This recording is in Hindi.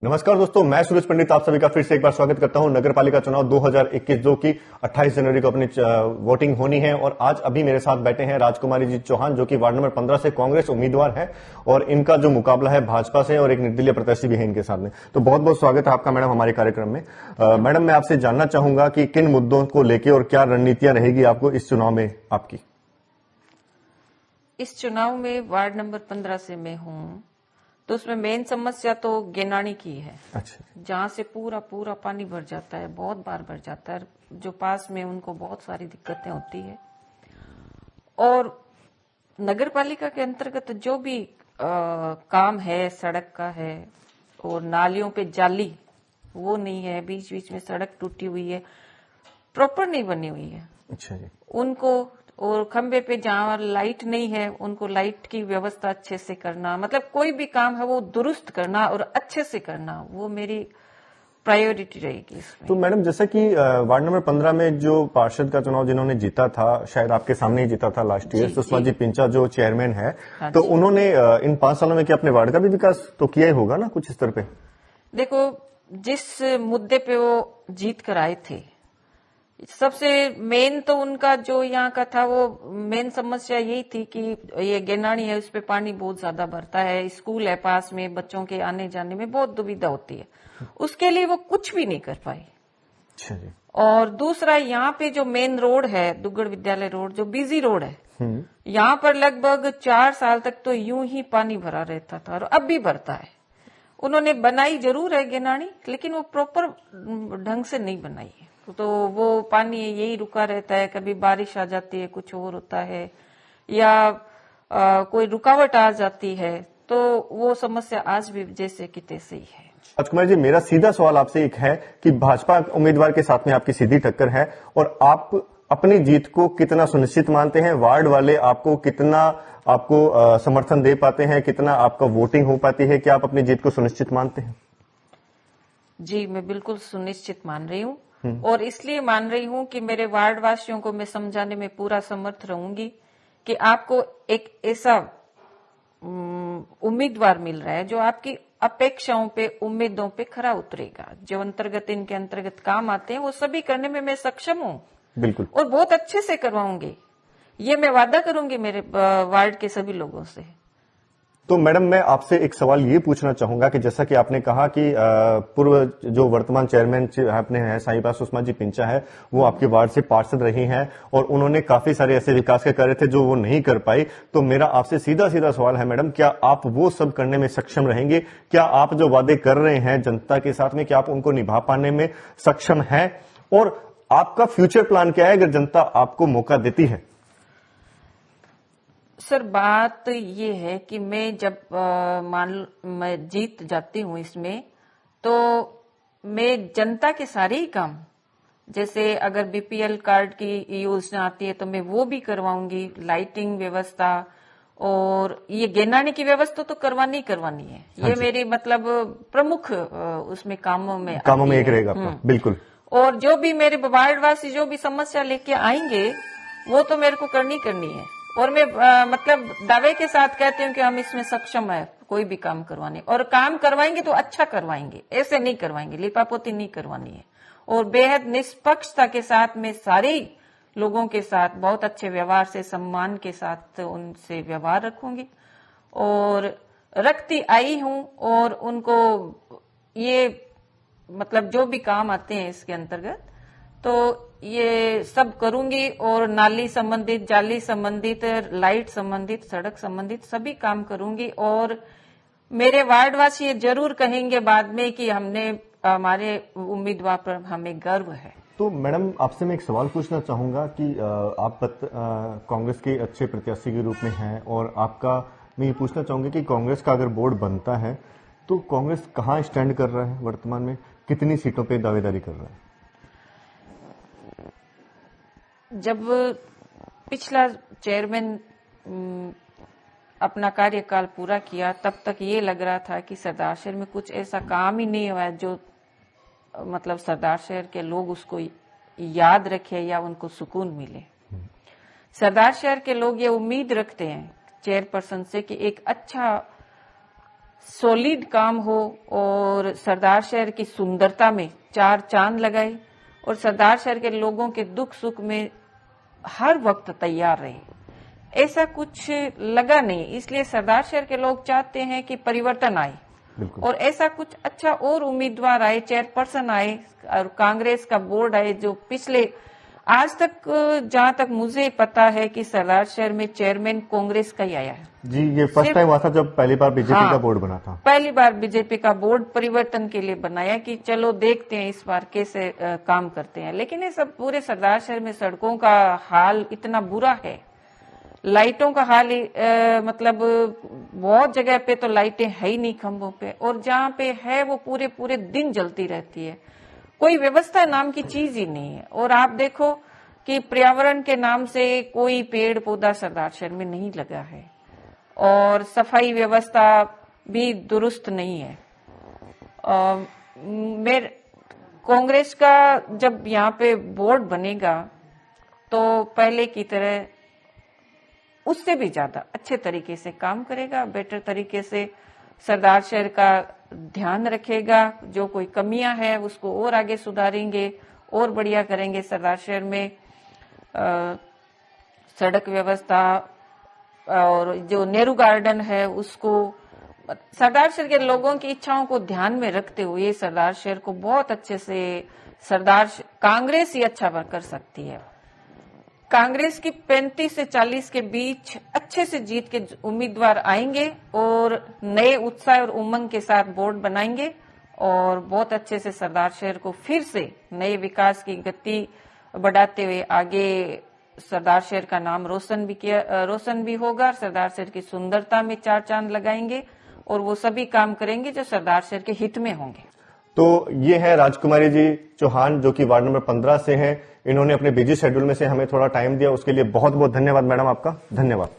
नमस्कार दोस्तों, मैं सूरज पंडित आप सभी का फिर से एक बार स्वागत करता हूं। नगर पालिका चुनाव 2021 जो कि 28 जनवरी को अपनी वोटिंग होनी है और आज अभी मेरे साथ बैठे हैं राजकुमारी जी चौहान जो कि वार्ड नंबर 15 से कांग्रेस उम्मीदवार है और इनका जो मुकाबला है भाजपा से और एक निर्दलीय प्रत्याशी भी है इनके साथ में। तो बहुत बहुत स्वागत है आपका मैडम हमारे कार्यक्रम में। मैडम, मैं आपसे जानना चाहूंगा कि किन मुद्दों को लेकर और क्या रणनीतियां रहेगी आपको इस चुनाव में आपकी? इस चुनाव में वार्ड नंबर 15 से मैं हूँ, तो उसमें मेन समस्या तो गेनानी की है। अच्छा। जहाँ से पूरा पूरा पानी भर जाता है, बहुत बार भर जाता है, जो पास में उनको बहुत सारी दिक्कतें होती है। और नगर पालिका के अंतर्गत जो भी काम है, सड़क का है और नालियों पे जाली वो नहीं है, बीच बीच में सड़क टूटी हुई है, प्रॉपर नहीं बनी हुई है। अच्छा जी। उनको और खंबे पे जहाँ लाइट नहीं है उनको लाइट की व्यवस्था अच्छे से करना, मतलब कोई भी काम है वो दुरुस्त करना और अच्छे से करना, वो मेरी प्रायोरिटी रहेगी इसमें। तो मैडम, जैसा कि वार्ड नंबर 15 में जो पार्षद का चुनाव जिन्होंने जीता था, शायद आपके सामने ही जीता था लास्ट ईयर, सुषमा जी पिंचा जो चेयरमैन है, हाँ तो उन्होंने इन 5 सालों में क्या अपने वार्ड का भी विकास तो किया ही होगा ना कुछ स्तर पे? देखो, जिस मुद्दे पे वो जीत कर आए थे, सबसे मेन तो उनका जो यहाँ का था, वो मेन समस्या यही थी कि ये गेनानी है, उस पे पानी बहुत ज्यादा भरता है, स्कूल है पास में, बच्चों के आने जाने में बहुत दुविधा होती है, उसके लिए वो कुछ भी नहीं कर पाए। अच्छा जी। और दूसरा, यहाँ पे जो मेन रोड है, दुग्गड़ विद्यालय रोड, जो बिजी रोड है, यहाँ पर लगभग 4 साल तक तो यूं ही पानी भरा रहता था और अब भी भरता है। उन्होंने बनाई जरूर है गेनानी, लेकिन वो प्रॉपर ढंग से नहीं बनाई है, तो वो पानी यही रुका रहता है। कभी बारिश आ जाती है, कुछ और होता है, या कोई रुकावट आ जाती है, तो वो समस्या आज भी जैसे कि तैसे ही है। राजकुमार जी, मेरा सीधा सवाल आपसे एक है कि भाजपा उम्मीदवार के साथ में आपकी सीधी टक्कर है और आप अपनी जीत को कितना सुनिश्चित मानते हैं? वार्ड वाले आपको कितना समर्थन दे पाते हैं? कितना आपका वोटिंग हो पाती है? क्या आप अपनी जीत को सुनिश्चित मानते हैं? जी, मैं बिल्कुल सुनिश्चित मान रही हूँ और इसलिए मान रही हूँ कि मेरे वार्ड वासियों को मैं समझाने में पूरा समर्थ रहूंगी कि आपको एक ऐसा उम्मीदवार मिल रहा है जो आपकी अपेक्षाओं पे, उम्मीदों पे खरा उतरेगा। जो अंतर्गत इनके अंतर्गत काम आते हैं वो सभी करने में मैं सक्षम हूँ, बिल्कुल, और बहुत अच्छे से करवाऊंगी, ये मैं वादा करूंगी मेरे वार्ड के सभी लोगों से। तो मैडम, मैं आपसे एक सवाल ये पूछना चाहूंगा कि जैसा कि आपने कहा कि पूर्व जो वर्तमान चेयरमैन आपने है साहिबा सुषमा जी पिंचा है, वो आपके वार्ड से पार्षद रही हैं और उन्होंने काफी सारे ऐसे विकास के कार्य थे जो वो नहीं कर पाई। तो मेरा आपसे सीधा सीधा सवाल है मैडम, क्या आप वो सब करने में सक्षम रहेंगे? क्या आप जो वादे कर रहे हैं जनता के साथ में, क्या आप उनको निभा पाने में सक्षम हैं? और आपका फ्यूचर प्लान क्या है अगर जनता आपको मौका देती है? सर, बात ये है कि मैं जब मैं जीत जाती हूँ इसमें, तो मैं जनता के सारे ही काम, जैसे अगर बीपीएल कार्ड की योजना आती है तो मैं वो भी करवाऊंगी, लाइटिंग व्यवस्था, और ये गेनानी की व्यवस्था तो करवानी ही करवानी है। ये मेरी मतलब प्रमुख उसमें कामों में एक रहेगा आपका। बिल्कुल। और जो भी मेरे वार्डवासी जो भी समस्या लेके आएंगे वो तो मेरे को करनी है, और मैं मतलब दावे के साथ कहती हूँ कि हम इसमें सक्षम है कोई भी काम करवाने, और काम करवाएंगे तो अच्छा करवाएंगे, ऐसे नहीं करवाएंगे, लिपापोती नहीं करवानी है। और बेहद निष्पक्षता के साथ मैं सारे लोगों के साथ बहुत अच्छे व्यवहार से, सम्मान के साथ उनसे व्यवहार रखूंगी और रखती आई हूँ, और उनको ये मतलब जो भी काम आते हैं इसके अंतर्गत तो ये सब करूंगी, और नाली संबंधित, जाली संबंधित, लाइट संबंधित, सड़क संबंधित सभी काम करूंगी। और मेरे वार्डवासी ये जरूर कहेंगे बाद में कि हमने, हमारे उम्मीदवार पर हमें गर्व है। तो मैडम, आपसे मैं एक सवाल पूछना चाहूंगा कि आप कांग्रेस के अच्छे प्रत्याशी के रूप में हैं और मैं ये पूछना चाहूंगा कि कांग्रेस का अगर बोर्ड बनता है तो कांग्रेस कहाँ स्टैंड कर रहा है वर्तमान में? कितनी सीटों पे दावेदारी कर रहा है? जब पिछला चेयरमैन अपना कार्यकाल पूरा किया, तब तक ये लग रहा था कि सरदार शहर में कुछ ऐसा काम ही नहीं हुआ है जो मतलब सरदार शहर के लोग उसको याद रखे या उनको सुकून मिले। सरदार शहर के लोग ये उम्मीद रखते हैं चेयरपर्सन से कि एक अच्छा सॉलिड काम हो और सरदार शहर की सुंदरता में चार चांद लगाए और सरदार शहर के लोगों के दुख सुख में हर वक्त तैयार रहे। ऐसा कुछ लगा नहीं, इसलिए सरदार शहर के लोग चाहते हैं कि परिवर्तन आए और ऐसा कुछ अच्छा और उम्मीदवार आए, चेयरपर्सन आए और कांग्रेस का बोर्ड आए। जो पिछले आज तक जहां तक मुझे पता है कि सरदार शहर में चेयरमैन कांग्रेस का ही आया है जी। ये फर्स्ट टाइम हुआ था जब पहली बार बीजेपी का बोर्ड बना था। पहली बार बीजेपी का बोर्ड परिवर्तन के लिए बनाया कि चलो देखते हैं इस बार कैसे काम करते हैं। लेकिन ये सब पूरे सरदार शहर में सड़कों का हाल इतना बुरा है, लाइटों का हाल मतलब बहुत जगह पे तो लाइटें है ही नहीं खंभों पे, और जहां पे है वो पूरे पूरे दिन जलती रहती है। कोई व्यवस्था नाम की चीज ही नहीं है। और आप देखो कि पर्यावरण के नाम से कोई पेड़ पौधा सरदार शहर में नहीं लगा है और सफाई व्यवस्था भी दुरुस्त नहीं है। मेरे कांग्रेस का जब यहाँ पे बोर्ड बनेगा तो पहले की तरह उससे भी ज्यादा अच्छे तरीके से काम करेगा, बेटर तरीके से सरदार शहर का ध्यान रखेगा। जो कोई कमियां हैं उसको और आगे सुधारेंगे और बढ़िया करेंगे। सरदार शहर में सड़क व्यवस्था और जो नेहरू गार्डन है उसको, सरदार शहर के लोगों की इच्छाओं को ध्यान में रखते हुए सरदार शहर को बहुत अच्छे से कांग्रेस ही अच्छा कर सकती है। कांग्रेस की 35 से 40 के बीच अच्छे से जीत के उम्मीदवार आएंगे और नए उत्साह और उमंग के साथ बोर्ड बनाएंगे और बहुत अच्छे से सरदार शहर को फिर से नए विकास की गति बढ़ाते हुए आगे सरदार शहर का नाम रोशन भी होगा। सरदार शहर की सुंदरता में चार चांद लगाएंगे और वो सभी काम करेंगे जो सरदार शहर के हित में होंगे। तो ये है राजकुमारी जी चौहान जो कि वार्ड नंबर 15 से हैं। इन्होंने अपने बिजी शेड्यूल में से हमें थोड़ा टाइम दिया, उसके लिए बहुत बहुत धन्यवाद मैडम, आपका धन्यवाद।